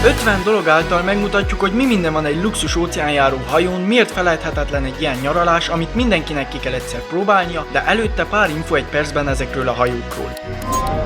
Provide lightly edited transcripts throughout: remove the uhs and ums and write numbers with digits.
50 dolog által megmutatjuk, hogy mi minden van egy luxus óceánjáró hajón, miért felejthetetlen egy ilyen nyaralás, amit mindenkinek ki kell egyszer próbálnia, de előtte pár info egy percben ezekről a hajókról.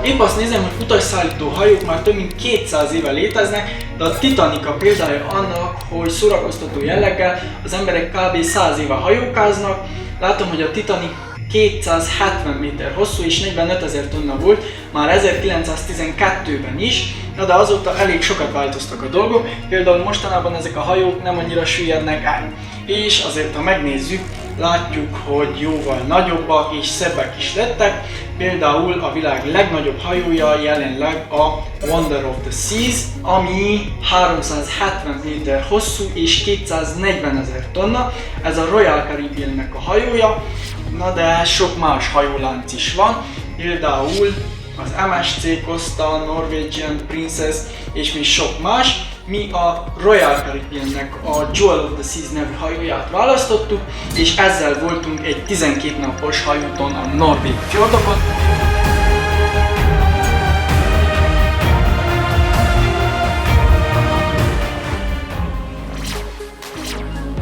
Épp azt nézem, hogy utasszállító hajók már több mint 200 éve léteznek, de a Titanic a példája annak, hogy szórakoztató jelleggel az emberek kb. 100 éve hajókáznak. Látom, hogy a Titanic 270 méter hosszú és 45 000 tonna volt már 1912-ben is, de azóta elég sokat változtak a dolgok, például mostanában ezek a hajók nem annyira süllyednek el. És azért, ha megnézzük, látjuk, hogy jóval nagyobbak és szebbek is lettek. Például a világ legnagyobb hajója jelenleg a Wonder of the Seas, ami 370 méter hosszú és 240 000 tonna. Ez a Royal Caribbeannek a hajója, na de sok más hajólánc is van, például az MSC Costa, Norwegian Princess és még sok más. Mi a Royal Caribbeannek a Jewel of the Seas nevű hajóját választottuk, és ezzel voltunk egy 12 napos hajóúton a norvég fjordokon.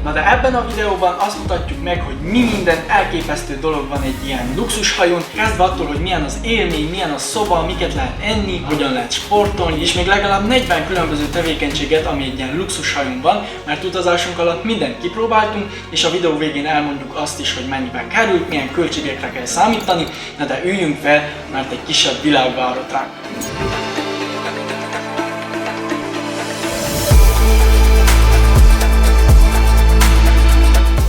Na de ebben a videóban azt mutatjuk meg, hogy mi minden elképesztő dolog van egy ilyen luxushajón, kezdve attól, hogy milyen az élmény, milyen a szoba, miket lehet enni, hogyan lehet sportolni, és még legalább 40 különböző tevékenységet, ami egy ilyen luxushajón van, mert utazásunk alatt mindent kipróbáltunk, és a videó végén elmondjuk azt is, hogy mennyibe került, milyen költségekre kell számítani, na de üljünk fel, mert egy kisebb világ várott ránk.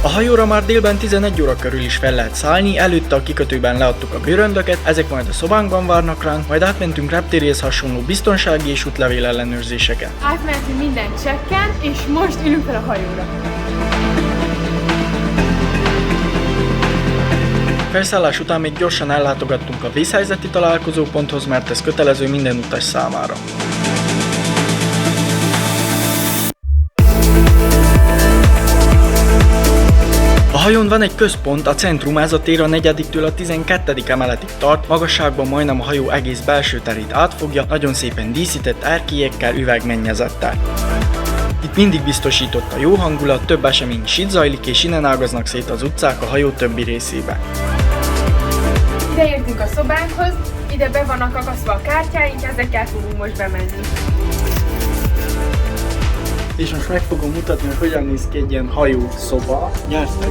A hajóra már délben 11 óra körül is fel lehet szállni, előtte a kikötőben leadtuk a bőröndöket, ezek majd a szobánkban várnak ránk, majd átmentünk reptéréhez hasonló biztonsági és útlevél ellenőrzéseken. Átmentünk minden csekken, és most ülünk fel a hajóra. Felszállás után még gyorsan ellátogattunk a vészhelyzeti találkozóponthoz, mert ez kötelező minden utas számára. A hajón van egy központ, a centrum, ez a tér a 4-től a 12. emeletig tart, magasságban majdnem a hajó egész belső terét átfogja, nagyon szépen díszített erkélyekkel, üvegmennyezettel. Itt mindig biztosított a jó hangulat, több esemény is itt zajlik, és innen ágaznak szét az utcák a hajó többi részébe. Ide értünk a szobánkhoz, ide be vannak akasztva a kártyáink, ezekkel fogunk most bemenni. És most meg fogom mutatni, hogy hogyan néz ki egy ilyen hajó szoba. Gyertek!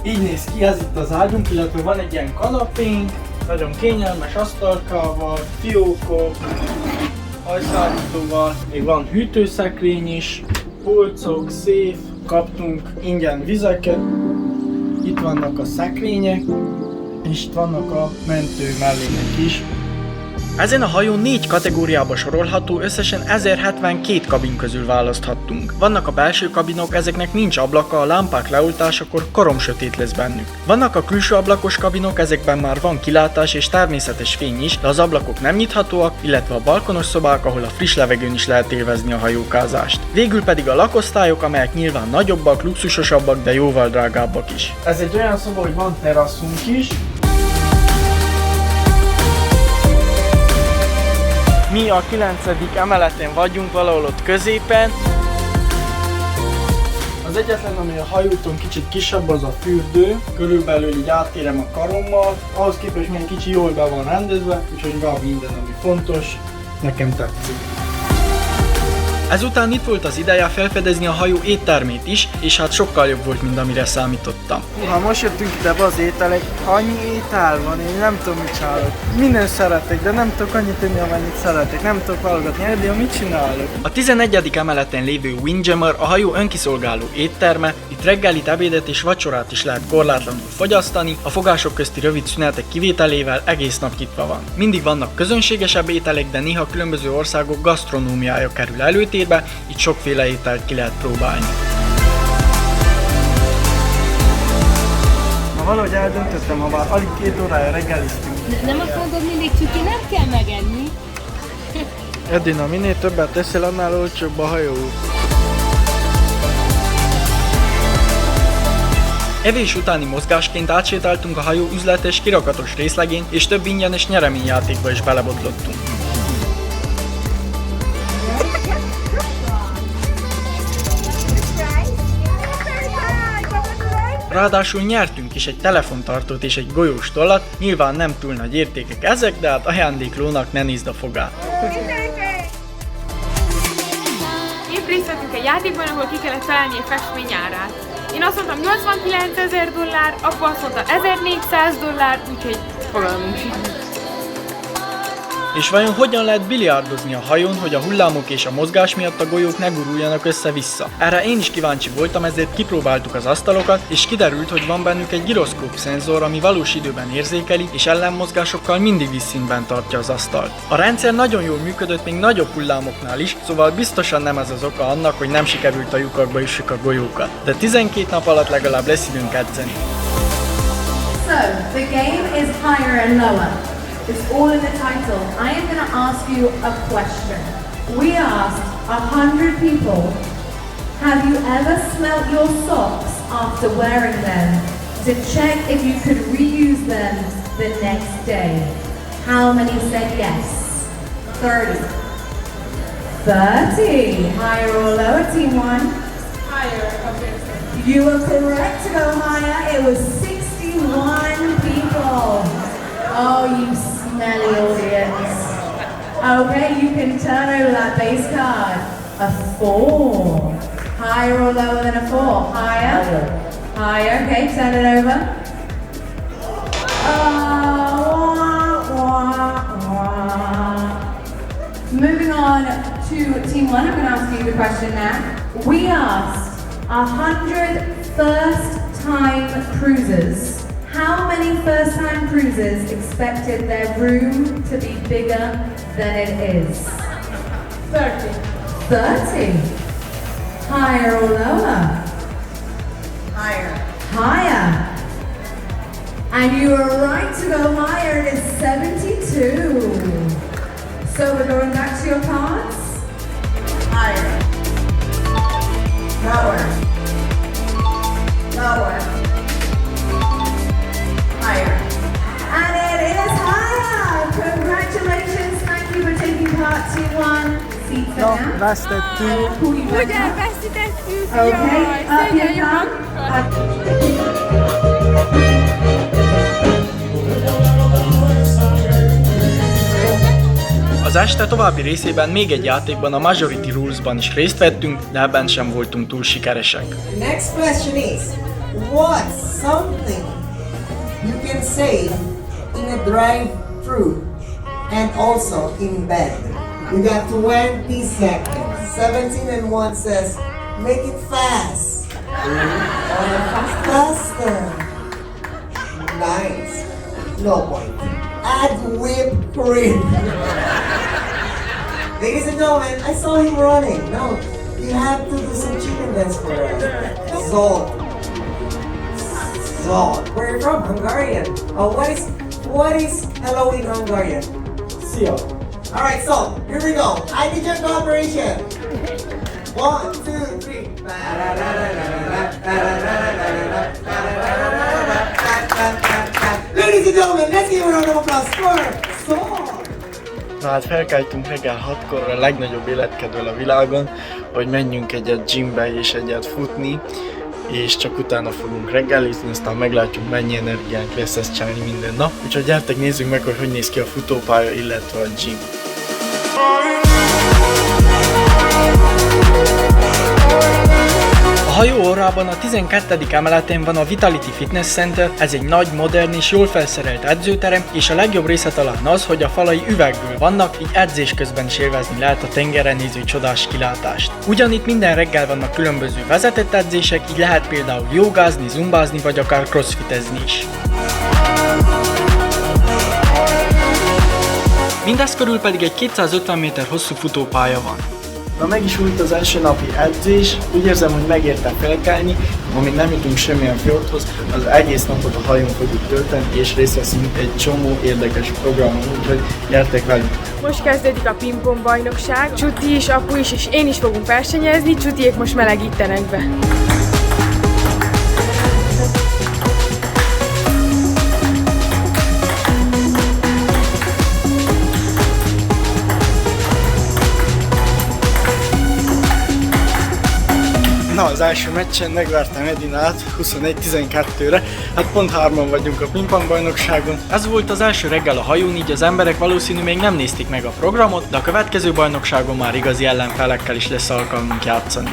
Így néz ki, ez itt az ágyunk, illetve van egy ilyen kanapénk, nagyon kényelmes asztalkával, fiókok, hajszállítóval, még van hűtőszekrény is, polcok, széf, kaptunk ingyen vizeket, itt vannak a szekrények, és itt vannak a mentő mellékek is. Ezen a hajón 4 kategóriába sorolható, összesen 1072 kabin közül választhattunk. Vannak a belső kabinok, ezeknek nincs ablaka, a lámpák leoltásakor koromsötét lesz bennük. Vannak a külső ablakos kabinok, ezekben már van kilátás és természetes fény is, de az ablakok nem nyithatóak, illetve a balkonos szobák, ahol a friss levegőn is lehet élvezni a hajókázást. Végül pedig a lakosztályok, amelyek nyilván nagyobbak, luxusosabbak, de jóval drágábbak is. Ez egy olyan szoba, hogy van teraszunk is. Mi a 9. emeleten vagyunk, valahol ott középen. Az egyetlen, ami a hajóton kicsit kisebb, az a fürdő. Körülbelül így átérem a karommal. Ahhoz képest milyen kicsi, jól be van rendezve, úgyhogy van minden, ami fontos. Nekem tetszik. Ezután itt volt az ideje felfedezni a hajó éttermét is, és hát sokkal jobb volt, mint amire számítottam. Ha most jöttünk ide be az ételek, annyi étel van, én nem tudom, mit csinálok. Minden szeretek, de nem tudok annyit tenni, amennyit szeretek. Nem tudok válogatni, de mit csinálok? A 11. emeleten lévő Windjammer a hajó önkiszolgáló étterme, itt reggelit, ebédet és vacsorát is lehet korlátlanul fogyasztani, a fogások közti rövid szünetek kivételével egész nap nyitva van. Mindig vannak közönségesebb ételek, de néha különböző országok gasztronómiája kerül előtérbe, itt sokféle ételt ki lehet próbálni. Na valahogy eldöntöttem, ha már alig 2 órája reggeliztünk. Nem akarod mindig cuki, nem kell megenni. Edina, minél többet teszel, annál olcsóbb a hajó. Evés utáni mozgásként átsétáltunk a hajó üzletes, kirakatos részlegén, és több ingyenes nyereményjátékba is belebotlottunk. Ráadásul nyertünk is egy telefontartót és egy golyós tollat, nyilván nem túl nagy értékek ezek, de hát ajándéklónak ne nézd a fogát. Épp részt vettünk egy játékban, ahol ki kellett találni egy festmény árát. Én azt mondtam $89,000, apa azt mondta $1,400, úgyhogy fogalmunk sincs. És vajon hogyan lehet biliárdozni a hajón, hogy a hullámok és a mozgás miatt a golyók ne guruljanak össze-vissza? Erre én is kíváncsi voltam, ezért kipróbáltuk az asztalokat, és kiderült, hogy van bennük egy gyroszkóp szenzor, ami valós időben érzékeli, és ellenmozgásokkal mindig vízszintben tartja az asztalt. A rendszer nagyon jól működött még nagyobb hullámoknál is, szóval biztosan nem ez az oka annak, hogy nem sikerült a lyukakba üssük a golyókat. De 12 nap alatt legalább lesz időnk edzeni. So, the game is higher and lower. It's all in the title. I am going to ask you a question. We asked 100 people, have you ever smelt your socks after wearing them to check if you could reuse them the next day? How many said yes? 30. 30. Higher or lower, team one? Higher, obviously. You were correct to go higher. It was 61 people. Oh, you smelly audience. Okay, you can turn over that base card. A 4. Higher or lower than a 4? Higher? Higher, okay, turn it over. Moving on to team one, I'm going to ask you the question now. We asked 100 first-time cruisers. How many first-time cruisers expected their room to be bigger than it is? 30. 30. Higher or lower? Higher. Higher. And you were right to go higher, it is 72. So we're going back to your cards. Higher. Lower. Lower. Higher. And it is higher! Congratulations, thank you for taking part. Team one, seat for now. Vesztettünk. Call you back Ugye up. veszítettük? Okay, up you szégyeljük come. magunkat. Az este további részében még egy játékban, a Majority Rules-ban is részt vettünk, de ebben sem voltunk túl sikeresek. Next question is, what's something you can say in a drive-thru and also in bed? You got 20 seconds. 17 and 1 says, make it fast. Faster. Nice. No point. Add whipped cream. Ladies and gentlemen, I saw him running. No, you have to do some chicken dance for us. Zsolt. Zsolt. Where are you from? Hungarian. Oh, what is hello in Hungarian? Szia. All right, so here we go. I need your cooperation. 1, 2, 3. Ladies and gentlemen, let's give a round of applause for Zsolt. Na hát felkeltünk reggel 6-kor a legnagyobb életkedvel a világon, hogy menjünk egyet gymbe és egyet futni, és csak utána fogunk reggelizni, aztán meglátjuk, mennyi energiánk lesz ezt csinálni minden nap. Úgyhogy gyertek, nézzük meg, hogy néz ki a futópálya, illetve a gym. A hajó orrában a 12. emeleten van a Vitality Fitness Center, ez egy nagy, modern és jól felszerelt edzőterem, és a legjobb része talán az, hogy a falai üvegből vannak, így edzés közben is élvezni lehet a tengeren néző csodás kilátást. Ugyanitt minden reggel vannak különböző vezetett edzések, így lehet például jogázni, zumbázni vagy akár crossfitezni is. Mindez körül pedig egy 250 méter hosszú futópálya van. Na meg is újt az első napi edzés, úgy érzem, hogy megérte felkelni, amíg nem jutunk semmilyen fjordhoz, az egész napot a hajón fogjuk tölteni, és részt veszünk egy csomó érdekes programon, úgyhogy gyertek velünk! Most kezdődik a pingpong bajnokság. Csuti is, apu is, és én is fogunk versenyezni, Csutiék most melegítenek be. Na, az első meccsen megvertem Edinát 21-12-re, hát pont 3-an vagyunk a pingpong bajnokságon. Ez volt az első reggel a hajón, így az emberek valószínű még nem nézték meg a programot, de a következő bajnokságon már igazi ellenfelekkel is lesz alkalmunk játszani.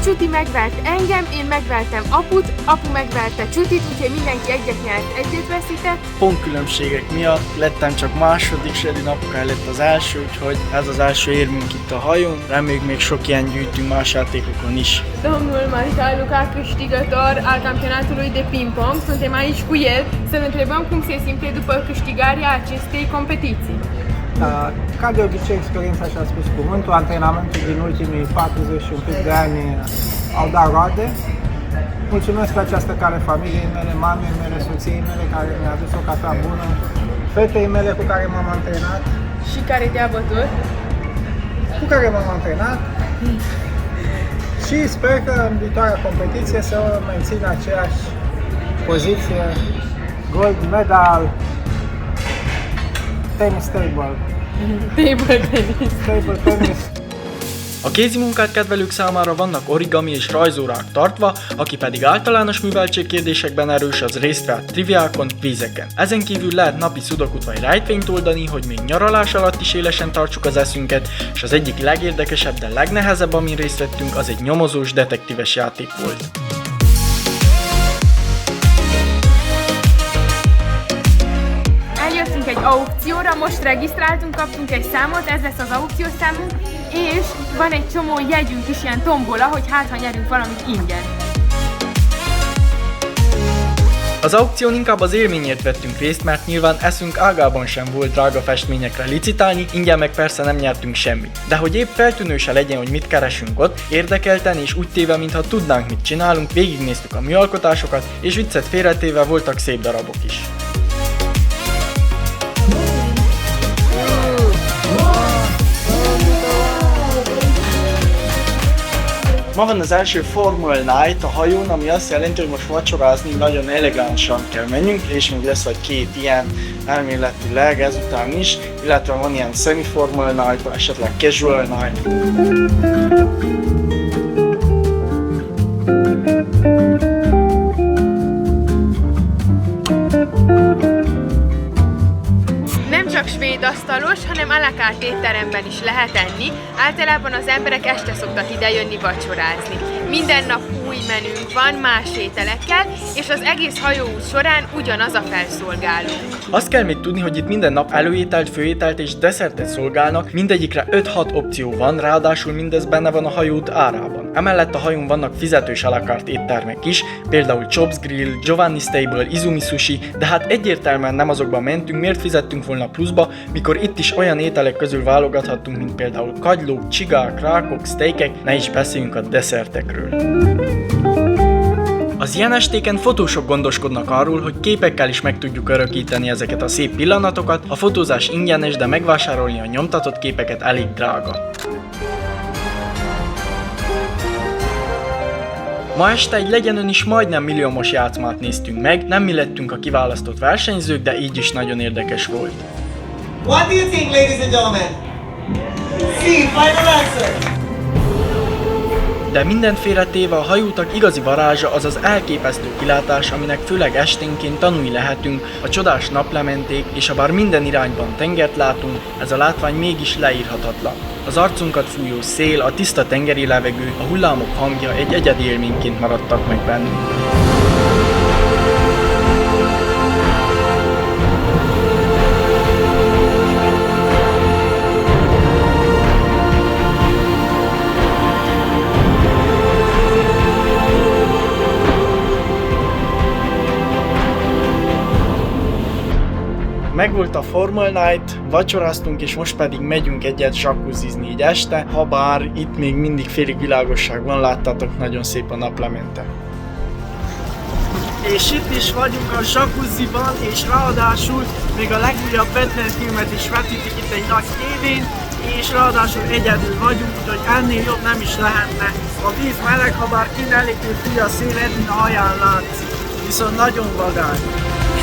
Csuti megvert engem, én megvertem aput, apu megverte Csutit, úgyhogy mindenki egyet nyert, egyet veszített. Pontkülönbségek miatt lettem csak második, és Edin apukája lett az első, úgyhogy ez az első érmünk itt a hajón. Reméljük még sok ilyen gyűjtünk más játékokon is. Domnul Marica Luca, câștigător al campionatului de ping-pong. Suntem aici cu el să-l întrebăm cum se simte după câștigarea acestei competiții. Ca de obicei, experiența și-a spus cuvântul, antrenamentul din ultimii 40 și un pic de ani au dat roade. Mulțumesc pe această cale familiei mele, mamei mele, soției mele care mi-a adus o cafea bună, fetei mele cu care m-am antrenat, Și care te-a bătut? cu care m-am antrenat și sper că în viitoarea competiție să mențin aceeași poziție, gold medal, tennis table. Table tennis. Table tennis. A kézimunkát kedvelők számára vannak origami és rajzórák tartva, aki pedig általános műveltség kérdésekben erős, az részt vehet triviákon, kvízeken. Ezen kívül lehet napi szudokut vagy rejtvényt oldani, hogy még nyaralás alatt is élesen tartsuk az eszünket, és az egyik legérdekesebb, de legnehezebb, amin részt vettünk, az egy nyomozós, detektíves játék volt. Eljöttünk egy aukcióra, most regisztráltunk, kaptunk egy számot, ez lesz az aukciószámunk, és van egy csomó jegyünk is, ilyen tombola, hogy hát ha nyerünk valamit ingyen. Az aukción inkább az élményért vettünk részt, mert nyilván eszünk ágában sem volt drága festményekre licitálni, ingyen meg persze nem nyertünk semmit. De hogy épp feltűnő se legyen, hogy mit keresünk ott, érdekelten és úgy téve, mintha tudnánk, mit csinálunk, végignéztük a műalkotásokat, és viccet félretéve voltak szép darabok is. Ma van az első Formal Night a hajón, ami azt jelenti, hogy most vacsorázni nagyon elegánsan kell menjünk, és még lesz vagy 2 ilyen elméletileg ezután is, illetve van ilyen semi-formal night, vagy esetleg casual night. Nem csak svéd asztalos, hanem à la carte étteremben is lehet enni. Általában az emberek este szoktak idejönni vacsorázni. Minden nap új menünk van, más ételekkel, és az egész hajóút során ugyanaz a felszolgálónk. Azt kell még tudni, hogy itt minden nap előételt, főételt és desszertet szolgálnak, mindegyikre 5-6 opció van, ráadásul mindez benne van a hajóút árában. Emellett a hajón vannak fizetős à la carte éttermek is, például Chops Grill, Giovanni's Table, Izumi Sushi, de hát egyértelműen nem azokban mentünk, miért fizettünk volna pluszba, mikor itt is olyan ételek közül válogathattunk, mint például kagylók, csigák, rákok, steakek, ne is beszéljünk a desszertekről. Az ilyen estéken fotósok gondoskodnak arról, hogy képekkel is meg tudjuk örökíteni ezeket a szép pillanatokat, a fotózás ingyenes, de megvásárolni a nyomtatott képeket elég drága. Ma este egy legyen is majdnem milliómos játszmát néztünk meg, nem mi lettünk a kiválasztott versenyzők, de így is nagyon érdekes volt. What do you think, ladies and gentlemen? C, final answer. De mindent félretéve a hajóutak igazi varázsa az az elképesztő kilátás, aminek főleg esténként tanulni lehetünk, a csodás naplementék, és ha bár minden irányban tengert látunk, ez a látvány mégis leírhatatlan. Az arcunkat fújó szél, a tiszta tengeri levegő, a hullámok hangja egy egyedi élményként maradtak meg bennünk. Megvolt a Formal Night, vacsoráztunk, és most pedig megyünk egyet zsakuzzizni így este, ha bár itt még mindig félig világosság van, láttátok, nagyon szép a naplemente. És itt is vagyunk a zsakuzziban, és ráadásul még a legújabb Batman filmet is vetítik itt egy nagy tévén, és ráadásul egyedül vagyunk, úgyhogy ennél jobb nem is lehetne. A víz meleg, ha bár kint eléggé fúj a szél, eddig a haján látszik, viszont nagyon vagány.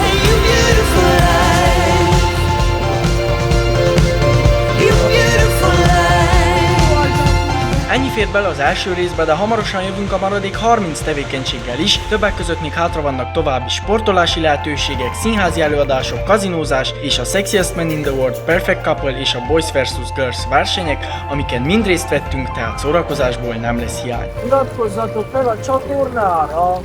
Hey, you beautiful life. You beautiful life. Ennyi fér bele az első részbe, de hamarosan jövünk a maradék 30 tevékenységgel is, többek között még hátra vannak további sportolási lehetőségek, színházi előadások, kazinózás és a Sexiest Man in the World, Perfect Couple és a Boys vs. Girls versenyek, amiken mind részt vettünk, tehát szórakozásból nem lesz hiány. Iratkozzatok fel a csatornára!